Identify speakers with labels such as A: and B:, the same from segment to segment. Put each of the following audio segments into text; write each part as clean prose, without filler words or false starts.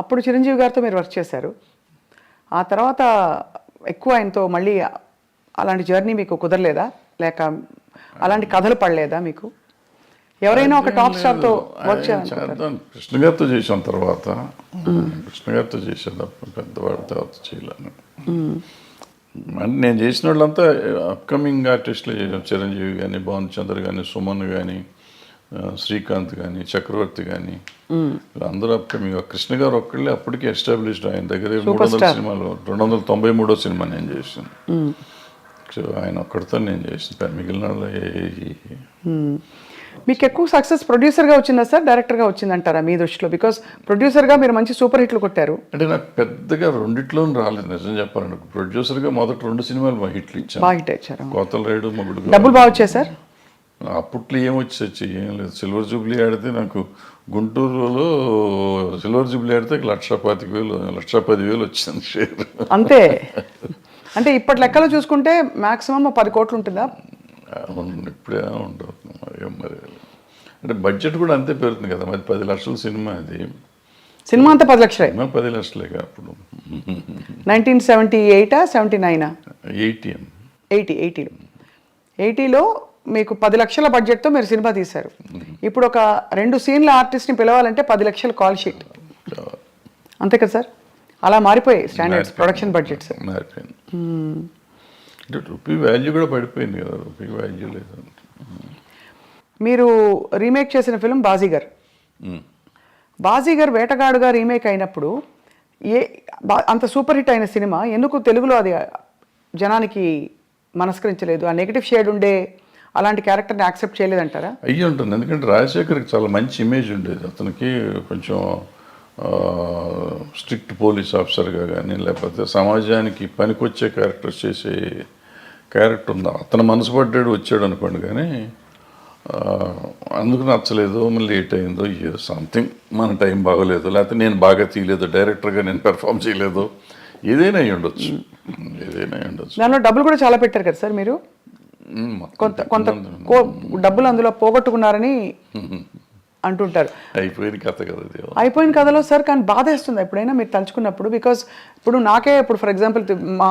A: అప్పుడు చిరంజీవి గారితో మీరు వర్క్ చేశారు. ఆ తర్వాత ఎక్కువ ఆయనతో మళ్ళీ అలాంటి జర్నీ మీకు కుదరలేదా? లేక అలాంటి కథలు పడలేదా మీకు? ఎవరైనా ఒక టాప్ స్టార్తో వర్క్ చేయాలనుకుంటారు.
B: కృష్ణ గారితో చేసాం తర్వాత, కృష్ణ గారితో చేసేది పెద్దవాడి తర్వాత చేయలేను. అంటే నేను చేసిన వాళ్ళంతా అప్కమింగ్ ఆర్టిస్టులు చేసాం. చిరంజీవి కానీ, భానుచంద్ర కానీ, సుమన్ కానీ, శ్రీకాంత్ కానీ, చక్రవర్తి కానీ, అందరూ అప్కమింగ్. కృష్ణ గారు ఒక్కళ్ళే అప్పటికే ఎస్టాబ్లిష్డ్. ఆయన దగ్గర 300 సినిమాలు, 293వ సినిమా నేను చేసాను. సో ఆయన ఒక్కడితో నేను చేసిన, మిగిలిన
A: మీకు ఎక్కువ సక్సెస్ ప్రొడ్యూసర్గా వచ్చిందా సార్, డైరెక్టర్గా వచ్చిందంటారా మీ దృష్టిలో? బికాస్ ప్రొడ్యూసర్గా మీరు మంచి సూపర్ హిట్లు కొట్టారు.
B: అంటే నాకు పెద్దగా రెండిట్లోనూ రాలేదు నిజం చెప్పాలంటే. ప్రొడ్యూసర్గా మొదటి 2 సినిమాలు బాగా హిట్లు ఇచ్చాను.
A: బాగా హిట్ ఇచ్చారు.
B: కోతల రేడు, మొగుడు.
A: డబ్బులు బాగా వచ్చాయి సార్?
B: అప్పట్లో ఏమొచ్చి ఏం లేదు. సిల్వర్ జూబ్లీ ఆడితే నాకు గుంటూరులో సిల్వర్ జూబ్లీ ఆడితే 1,25,000 1,10,000 వచ్చింది షేర్.
A: అంతే. అంటే ఇప్పటి లెక్కలో చూసుకుంటే మాక్సిమం 10 కోట్లు ఉంటుందా?
B: ఇప్పుడే ఉండదు మరి. అంటే బడ్జెట్ కూడా అంతే పెరుగుతుంది కదా మరి. 10 లక్షల సినిమా అది.
A: సినిమా అంతా 10 లక్షలే?
B: 10 లక్షలేగా అప్పుడు.
A: 1978 79
B: 80
A: 80లో మీకు 10 లక్షల బడ్జెట్తో మీరు సినిమా తీశారు. ఇప్పుడు ఒక 2 సీన్ల ఆర్టిస్ట్ని పిలవాలంటే 10 లక్షల కాల్ షీట్. అంతే కదా సార్? అలా మారిపోయాయి స్టాండర్డ్స్, ప్రొడక్షన్ బడ్జెట్స్.
B: మారిపోయింది. అంటే రూపీ వాల్యూ కూడా పడిపోయింది కదా. రూపీ వాల్యూ లేదు.
A: మీరు రీమేక్ చేసిన ఫిలిం బాజీగర్. బాజీగర్ వేటగాడుగా రీమేక్ అయినప్పుడు అంత సూపర్ హిట్ అయిన సినిమా ఎందుకు తెలుగులో అది జనానికి మనస్కరించలేదు? ఆ నెగిటివ్ షేడ్ ఉండే అలాంటి క్యారెక్టర్ని యాక్సెప్ట్ చేయలేదంటారా?
B: అయ్యి ఉంటుంది. ఎందుకంటే రాజశేఖర్కి చాలా మంచి ఇమేజ్ ఉండేది. అతనికి కొంచెం స్ట్రిక్ట్ పోలీస్ ఆఫీసర్గా కానీ, లేకపోతే సమాజానికి పనికొచ్చే క్యారెక్టర్స్ చేసే క్యారెక్టర్ ఉందా. అతను మనసు పడ్డాడు వచ్చాడు అనుకోండి. కానీ అందుకు నచ్చలేదు, మళ్ళీ లేట్ అయిందో, సంథింగ్ మన టైం బాగోలేదు, లేకపోతే నేను బాగా తీయలేదు, డైరెక్టర్గా నేను పెర్ఫామ్ చేయలేదు, ఏదైనా అయ్యి ఉండొచ్చు.
A: దానిలో డబ్బులు కూడా చాలా పెట్టారు కదా సార్ మీరు. కొంత డబ్బులు అందులో పోగొట్టుకున్నారని అంటుంటారు.
B: అయిపోయిన కథ కదా.
A: అయిపోయిన కథలో సార్. కానీ బాధ వేస్తుంది ఎప్పుడైనా మీరు తలుచుకున్నప్పుడు. బికాస్ ఇప్పుడు నాకే ఇప్పుడు ఫర్ ఎగ్జాంపుల్ మా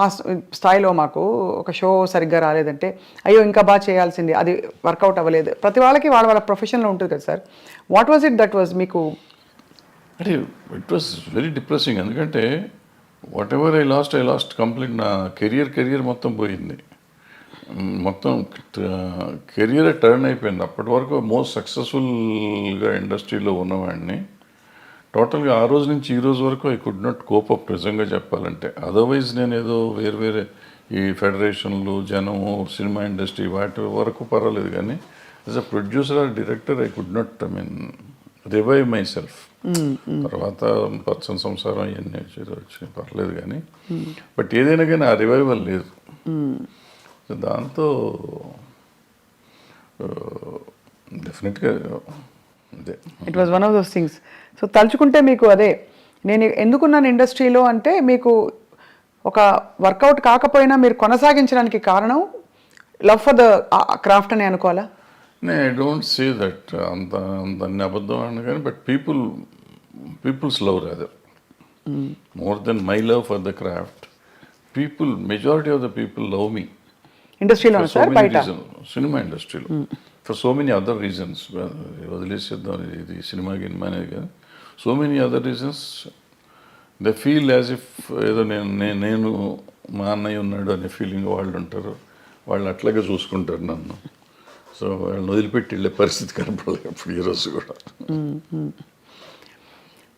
A: స్థాయిలో మాకు ఒక షో సరిగ్గా రాలేదంటే అయ్యో ఇంకా బాగా చేయాల్సింది, అది వర్కౌట్ అవ్వలేదు. ప్రతి వాళ్ళకి వాళ్ళ వాళ్ళ ప్రొఫెషన్లో ఉంటుంది కదా sir. What was it that was మీకు?
B: అంటే ఇట్ వాజ్ వెరీ డిప్రెసింగ్. ఎందుకంటే what ever I last complete. నా కెరియర్ మొత్తం పోయింది. మొత్తం కెరియర్ టర్న్ అయిపోయింది. అప్పటి వరకు మోస్ట్ సక్సెస్ఫుల్గా ఇండస్ట్రీలో ఉన్నవాడిని టోటల్గా ఆ రోజు నుంచి ఈ రోజు వరకు I could not cope up నిజంగా చెప్పాలంటే. అదర్వైజ్ నేను ఏదో వేరే ఈ ఫెడరేషన్లు, జనము, సినిమా ఇండస్ట్రీ వాటి వరకు పర్వాలేదు. కానీ as a producer or director I could not revive myself. తర్వాత పర్సన్ సంసారం ఇవన్నీ వచ్చి పర్లేదు కానీ, బట్ ఏదైనా కానీ ఆ రివైవల్ లేదు. దాంతో డెఫినెట్గా అదే
A: it was one of those things. So తలుచుకుంటే మీకు అదే నేను ఎందుకున్నాను ఇండస్ట్రీలో అంటే మీకు ఒక వర్కౌట్ కాకపోయినా మీరు కొనసాగించడానికి కారణం లవ్ ఫర్ ద క్రాఫ్ట్ అని అనుకోవాలా?
B: ఐ డోంట్ సే దట్ అంత అబద్ధం అని కానీ, but people's love rather more than my love for the craft. Majority of the people love me
A: ఇండస్ట్రీలో సార్, బయట
B: సినిమా ఇండస్ట్రీలో for so many other reasons. వదిలేసేద్దాం ఇది సినిమా గినిమా అనేది కానీ, so many other reasons they feel as if ఏదో నేను మా అన్నయ్య ఉన్నాడు అనే ఫీలింగ్ వాళ్ళు ఉంటారు. వాళ్ళు అట్లాగే చూసుకుంటారు నన్ను. సో వాళ్ళని వదిలిపెట్టి వెళ్ళే పరిస్థితి కనపడలేదు ఇప్పుడు ఈరోజు కూడా.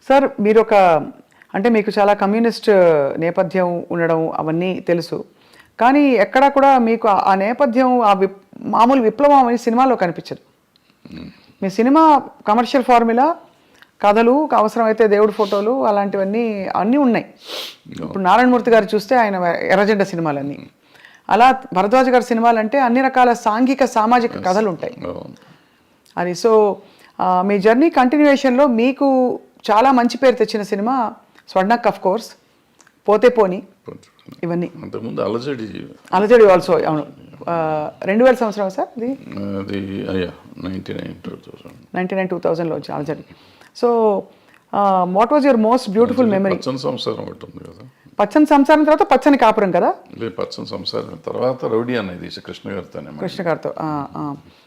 A: సార్ మీరు అంటే మీకు చాలా కమ్యూనిస్ట్ నేపథ్యం ఉండడం అవన్నీ తెలుసు. కానీ ఎక్కడా కూడా మీకు ఆ నేపథ్యం మామూలు విప్లవం అనే సినిమాలో కనిపించదు. మీ సినిమా కమర్షియల్ ఫార్ములా, కథలు, అవసరమైతే దేవుడి ఫోటోలు, అలాంటివన్నీ అన్నీ ఉన్నాయి. ఇప్పుడు నారాయణమూర్తి గారు చూస్తే ఆయన ఎర్రజెండ సినిమాలన్నీ, అలా భరద్వాజ్ గారి సినిమాలు అంటే అన్ని రకాల సాంఘిక సామాజిక కథలు ఉంటాయి. అది సో మీ జర్నీ కంటిన్యూయేషన్లో మీకు చాలా మంచి పేరు తెచ్చిన సినిమా స్వర్ణక్, ఆఫ్ కోర్స్, పోతే పోని, ఇవన్నీ.
B: అంతకుముందు
A: అలజడి ఆల్సో. అవును, 2000 సంవత్సరం సార్ అది
B: 99 2000
A: 2000లో వచ్చి అలజడి. So what was your most beautiful memory?
B: పచ్చని సంసారం ఒకటి ఉంది కదా.
A: పచ్చని సంసారం తర్వాత పచ్చని కాపురం కదా?
B: లేదు, పచ్చని సంసారం తర్వాత రౌడీ అనేది కృష్ణ గారితోనే.
A: కృష్ణ గారితో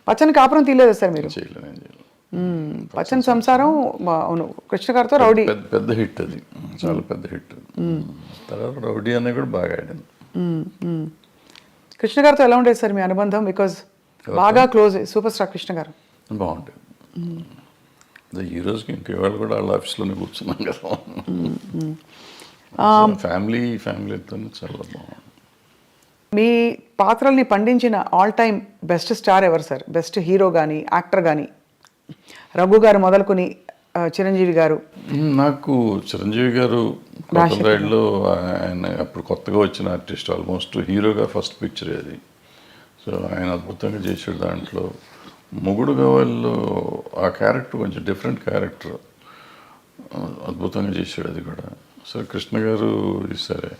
A: పచ్చని కాపురం తీయలేదు సార్ మీరు?
B: చేయలేదు, నేను చేయలేదు.
A: పచ్చని సంసారం అవును, కృష్ణ గారితో రౌడీ
B: పెద్ద హిట్ అది, చాలా పెద్ద హిట్. తర్వాత రౌడీ అనేది కూడా బాగా ఆడింది.
A: కృష్ణ గారితో ఎలా ఉండేది సార్ మీ అనుబంధం? బికాజ్ బాగా క్లోజ్ సూపర్ స్టార్ కృష్ణ గారు.
B: బాగుంటుంది. ఈ రోజుకి ఇంక ఇవాళ కూడా వాళ్ళ ఆఫీస్లోనే కూర్చున్నాం కదా. ఫ్యామిలీతో చాలా బాగుంది.
A: మీ పాత్రల్ని పండించిన ఆల్ టైమ్ బెస్ట్ స్టార్ ఎవరు సార్? బెస్ట్ హీరో కానీ యాక్టర్ కానీ? రఘు గారు మొదలుకొని చిరంజీవి గారు.
B: నాకు చిరంజీవి గారు కొత్తలో ఆయన అప్పుడు కొత్తగా వచ్చిన ఆర్టిస్ట్, ఆల్మోస్ట్ హీరోగా ఫస్ట్ పిక్చర్ అది. సో ఆయన అద్భుతంగా చేసాడు దాంట్లో. మొగుడు గవాళ్ళు ఆ క్యారెక్టర్ కొంచెం డిఫరెంట్ క్యారెక్టర్, అద్భుతంగా చేశాడు అది కూడా. సరే కృష్ణ గారు సరే,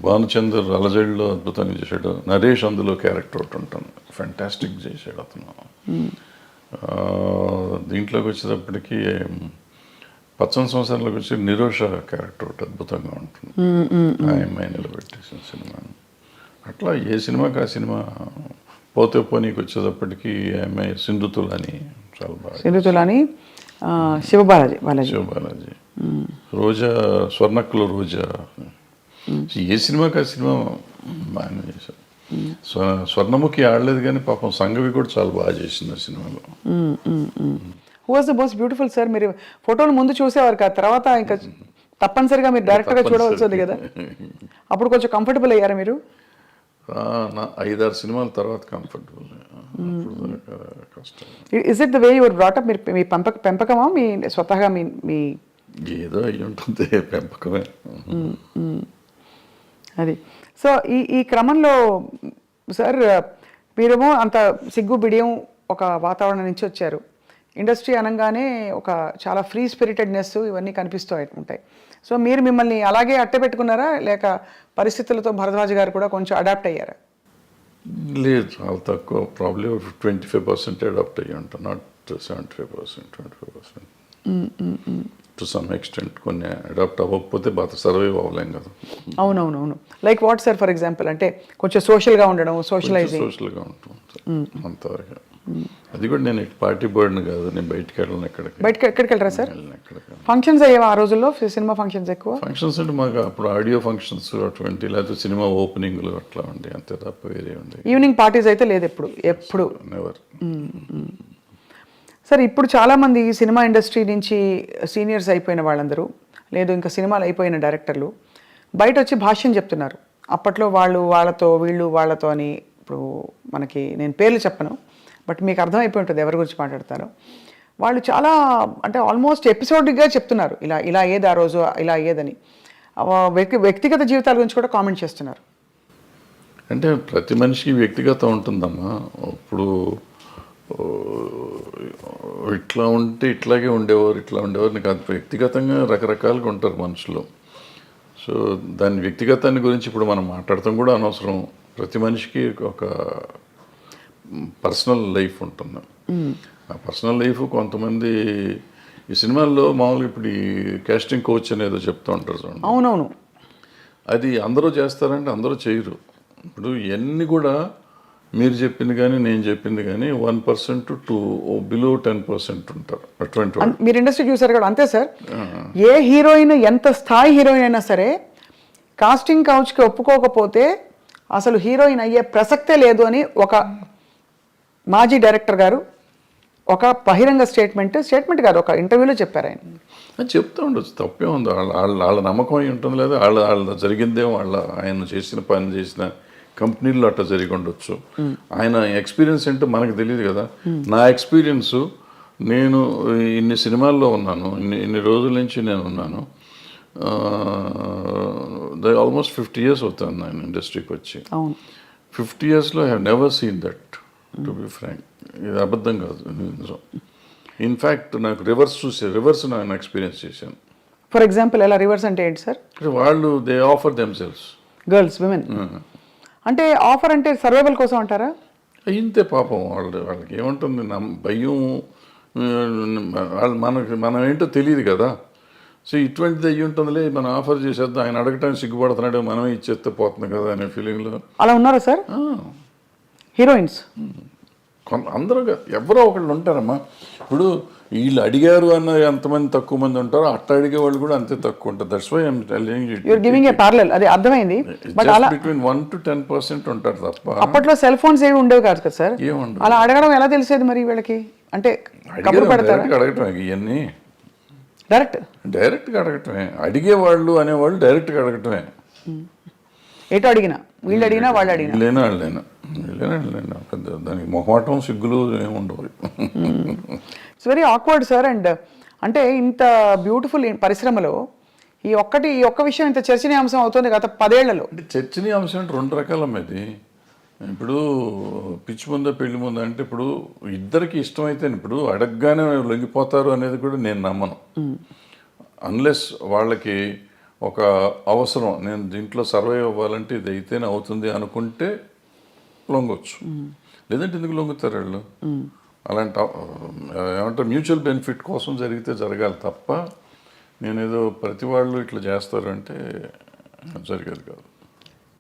B: భానుచందర్ అలజడిలో అద్భుతంగా చేశాడు. నరేష్ అందులో క్యారెక్టర్ ఒకటి ఉంటాను, ఫ్యాంటాస్టిక్ చేశాడు అతను. దీంట్లోకి వచ్చేటప్పటికి పచ్చని సంవత్సరంలోకి వచ్చి నిరోష క్యారెక్టర్ ఒకటి అద్భుతంగా ఉంటుంది, ఆ అమ్మాయి నిలబెట్టేసిన సినిమా. అట్లా ఏ సినిమాకి ఆ సినిమా. పోతే పోనీకి వచ్చేటప్పటికి ఆ అమ్మాయి సింధుతులని చాలా బాగా.
A: సింధుతులని శివబాలాజీ.
B: శివబాలాజీ. రోజా, స్వర్ణక్కులో రోజా. ఏ సినిమాకి ఆ సినిమా బాగానే చేశారు. స్వర్ణముఖి ఆడలేదు కానీ పాపం సంగవి కూడా చాలా బాగా చేసింది ఆ సినిమాలో.
A: Who was the most beautiful sir? మీరు ఫోటోలు ముందు చూసేవారు కదా, తర్వాత ఇంకా తప్పనిసరిగా మీరు డైరెక్ట్గా చూడవలసి ఉంది కదా, అప్పుడు కొంచెం కంఫర్టబుల్ అయ్యారా మీరు?
B: 5-6 సినిమాల తర్వాత కంఫర్టబుల్. కష్టం.
A: Is it the way your brought up? మీరు మీ పెంపకమా మీ స్వతహాగా మీ
B: ఏదో అయ్యి ఉంటుంది, పెంపకమే
A: అది. సో ఈ క్రమంలో సార్ మీరేమో అంత సిగ్గు బిడియం ఒక వాతావరణం నుంచి వచ్చారు. ఇండస్ట్రీ అనగానే ఒక చాలా ఫ్రీ స్పిరిటెడ్నెస్ ఇవన్నీ కనిపిస్తూ ఉంటాయి. సో మీరు మిమ్మల్ని అలాగే అట్టే పెట్టుకున్నారా, లేక పరిస్థితులతో భరద్వాజ్ గారు కూడా కొంచెం అడాప్ట్ అయ్యారా?
B: లేదు, చాలా తక్కువ. ప్రాబ్లీ 25% అడాప్ట్ అయ్యి ఉంటాను, నాట్ 75%, 25%. టు సమ్ ఎక్స్టెంట్ కొన్ని అడాప్ట్ అవ్వకపోతే బాగా సర్వైవ్ అవ్వలేం కదా.
A: అవునవునవును. Like what sir for example? అంటే కొంచెం సోషల్గా ఉండడం, సోషలైజింగ్.
B: సోషల్గా ఉంటుంది అంతవరకు. అది కూడా నేను పార్టీ బర్డ్ని కాదు, నేను బయటకు వెళ్ళను.
A: ఎక్కడికి వెళ్ళరా సార్? ఫంక్షన్స్ అయ్యేవా ఆ రోజుల్లో? సినిమా ఫంక్షన్స్ ఎక్కువ?
B: ఫంక్షన్స్ అంటే మాకు అప్పుడు ఆడియో ఫంక్షన్స్ అటువంటి, లేకపోతే సినిమా ఓపెనింగ్లు అట్లా ఉండే, అంతే తప్ప వేరే ఉండే.
A: ఈవినింగ్ పార్టీస్ అయితే లేదు ఎప్పుడు?
B: నెవర్.
A: సార్ ఇప్పుడు చాలామంది సినిమా ఇండస్ట్రీ నుంచి సీనియర్స్ అయిపోయిన వాళ్ళందరూ, లేదు ఇంకా సినిమాలు అయిపోయిన డైరెక్టర్లు బయట వచ్చి భాష్యం చెప్తున్నారు. అప్పట్లో వాళ్ళతో వీళ్ళు వాళ్ళతో అని. ఇప్పుడు మనకి నేను పేర్లు చెప్పను, బట్ మీకు అర్థమైపోయి ఉంటుంది ఎవరి గురించి మాట్లాడతారో. వాళ్ళు చాలా అంటే ఆల్మోస్ట్ ఎపిసోడిక్గా చెప్తున్నారు, ఇలా అయ్యేది ఆ రోజు, ఇలా అయ్యేదని. వ్యక్తిగత జీవితాల గురించి కూడా కామెంట్ చేస్తున్నారు.
B: అంటే ప్రతి మనిషికి వ్యక్తిగతం ఉంటుందమ్మా. ఇప్పుడు ఇట్లా ఉంటే ఇట్లాగే ఉండేవారు, ఇట్లా ఉండేవారు కాదు. వ్యక్తిగతంగా రకరకాలుగా ఉంటారు మనుషులు. సో దాని వ్యక్తిగతాన్ని గురించి ఇప్పుడు మనం మాట్లాడటం కూడా అనవసరం. ప్రతి మనిషికి ఒక పర్సనల్ లైఫ్ ఉంటుంది. ఆ పర్సనల్ లైఫ్ కొంతమంది ఈ సినిమాల్లో మామూలుగా ఇప్పుడు ఈ కాస్టింగ్ కోచ్ అనేదో చెప్తూ ఉంటారు చూడండి.
A: అవునవును.
B: అది అందరూ చేస్తారంటే అందరూ చేయరు. ఇప్పుడు ఇవన్నీ కూడా మీరు చెప్పింది కానీ నేను చెప్పింది కానీ 1% టు బిలో 10% ఉంటారు అటువంటి.
A: మీరు ఇండస్ట్రీ చూసారు కదా, అంతే సార్. ఏ హీరోయిన్ ఎంత స్థాయి హీరోయిన్ అయినా సరే కాస్టింగ్ కౌచ్కి ఒప్పుకోకపోతే అసలు హీరోయిన్ అయ్యే ప్రసక్తే లేదు అని ఒక మాజీ డైరెక్టర్ గారు ఒక బహిరంగ స్టేట్మెంట్ కాదు, ఒక ఇంటర్వ్యూలో చెప్పారు ఆయన.
B: చెప్తూ ఉండొచ్చు, తప్పే ఉంది. వాళ్ళ నమ్మకం అయి ఉంటుంది, లేదా వాళ్ళ జరిగిందేమో, ఆయన చేసిన పని చేసిన కంపెనీల్లో అట్లా జరిగి ఉండొచ్చు. ఆయన ఎక్స్పీరియన్స్ ఏంటో మనకు తెలియదు కదా. నా ఎక్స్పీరియన్సు, నేను ఇన్ని సినిమాల్లో ఉన్నాను, ఇన్ని రోజుల నుంచి నేను ఉన్నాను. ఆల్మోస్ట్ 50 years అవుతాను నేను ఇండస్ట్రీకి వచ్చి. 50 yearsలో I have never seen that, to be frank. ఇది అబద్ధం కాదు, నిజం. ఇన్ఫ్యాక్ట్ నాకు రివర్స్ నేను ఎక్స్పీరియన్స్ చేశాను.
A: ఫర్ ఎగ్జాంపుల్ ఎలా రివర్స్ అంటే ఏంటి సార్?
B: వాళ్ళు they offer themselves,
A: girls, women. అంటే ఆఫర్ అంటే సర్వైవల్ కోసం అంటారా?
B: ఇంతే పాపం. వాళ్ళకి ఏముంటుంది, భయం. మనం ఏంటో తెలియదు కదా. సో ఇటువంటిది అయ్యి ఉంటుందిలే మనం ఆఫర్ చేసేద్దాం, ఆయన అడగటానికి సిగ్గుపడుతున్నాడు, మనమే ఇచ్చేస్తే పోతుంది కదా అనే ఫీలింగ్లో
A: అలా ఉన్నారా సార్ హీరోయిన్స్?
B: అందరూ ఎవరో ఒకళ్ళు ఉంటారమ్మా. ఇప్పుడు వీళ్ళు అడిగారు అన్న ఎంతమంది తక్కువ మంది ఉంటారో అట్ట అడిగే వాళ్ళు కూడా అంతే తక్కువ ఉంటారు. That's why I'm telling you.
A: You're giving a parallel, అది అర్థమైంది. బట్ అలా
B: బిట్వీన్ 1 to 10% ఉంటారు తప్ప.
A: అప్పట్లో సెల్ ఫోన్స్ ఏవి ఉండేవి కాదు కదా సార్.
B: ఏముండదు.
A: అలా అడగడం ఎలా తెలిసేది మరి వీళ్ళకి? అంటే కబురు పెడతారా?
B: డైరెక్ట్గా అడగటమే ఇవన్నీ,
A: డైరెక్ట్గా
B: అడగటమే. అడిగేవాళ్ళు అనేవాళ్ళు డైరెక్ట్గా అడగటమే.
A: ఎటు అడిగినా, వీళ్ళు అడిగినా వాళ్ళు అడిగినా,
B: వాళ్ళైనా పెద్ద దానికి మొహమాటం సిగ్గులు ఏముండవు.
A: It's very awkward sir. And అంటే ఇంత బ్యూటిఫుల్ పరిశ్రమలో ఈ ఒక్క విషయం ఇంత చర్చనీయాంశం అవుతుంది గత 10 ఏళ్లలో.
B: అంటే చర్చనీయాంశం అంటే 2 రకాలమ్మ ఇది. ఇప్పుడు పిచ్చి ముందా పెళ్లి ముందా అంటే ఇప్పుడు ఇద్దరికి ఇష్టమైతే ఇప్పుడు అడగగానే లొంగిపోతారు అనేది కూడా నేను నమ్మను. అన్లెస్ వాళ్ళకి ఒక అవసరం, నేను దీంట్లో సర్వైవ్ అవ్వాలంటే ఇది అయితేనే అవుతుంది అనుకుంటే లొంగొచ్చు. లేదంటే ఎందుకు లొంగుతారు వాళ్ళు? అలాంటి ఏమంటారు మ్యూచువల్ బెనిఫిట్ కోసం జరిగితే జరగాలి తప్ప నేనేదో ప్రతి వాళ్ళు ఇట్లా చేస్తారంటే జరిగేది కాదు.